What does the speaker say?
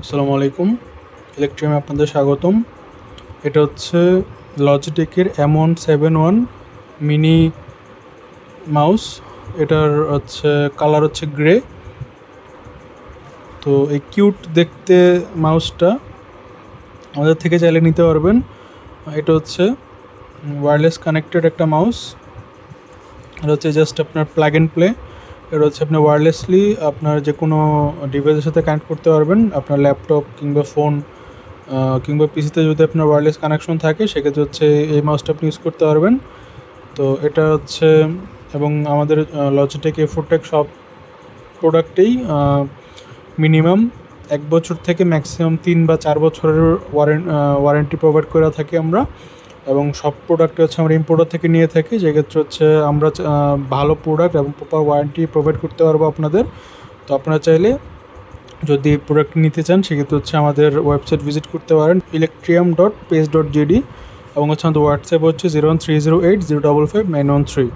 আসসালামু আলাইকুম। ইলেকট্রিয়ামে আপনাদের স্বাগতম। এটা হচ্ছে লজিটেকের M171 মিনি মাউস। এটার হচ্ছে কালার হচ্ছে গ্রে। তো এই কিউট দেখতে মাউসটা আমাদের থেকে চাইলে নিতে পারবেন। এটা হচ্ছে ওয়্যারলেস কানেক্টেড একটা মাউস। এটা হচ্ছে জাস্ট আপনার প্লাগ অ্যান্ড প্লে। এটা হচ্ছে আপনি ওয়্যারলেসলি আপনার যে কোনো ডিভাইসের সাথে কানেক্ট করতে পারবেন। আপনার ল্যাপটপ কিংবা ফোন কিংবা পিসিতে যদি আপনার ওয়্যারলেস কানেকশন থাকে সেক্ষেত্রে হচ্ছে এই মাউসটা আপনি ইউজ করতে পারবেন। তো এটা হচ্ছে এবং আমাদের লজিটেক এফোরটেক সব প্রোডাক্টেই মিনিমাম 1 বছর থেকে ম্যাক্সিমাম 3 বা 4 বছরের ওয়ারেন্টি প্রোভাইড করে থাকি আমরা। এবং সব প্রোডাক্টে হচ্ছে আমরা ইম্পোর্টার থেকে নিয়ে থাকি, যেক্ষেত্রে হচ্ছে আমরা ভালো প্রোডাক্ট এবং প্রপার ওয়ারেন্টি প্রোভাইড করতে পারবো আপনাদের। তো আপনারা চাইলে যদি প্রোডাক্ট নিতে চান সেক্ষেত্রে হচ্ছে আমাদের ওয়েবসাইট ভিজিট করতে পারেন electrium.page.gd এবং হচ্ছে আমাদের হোয়াটসঅ্যাপ হচ্ছে 01308 055 913।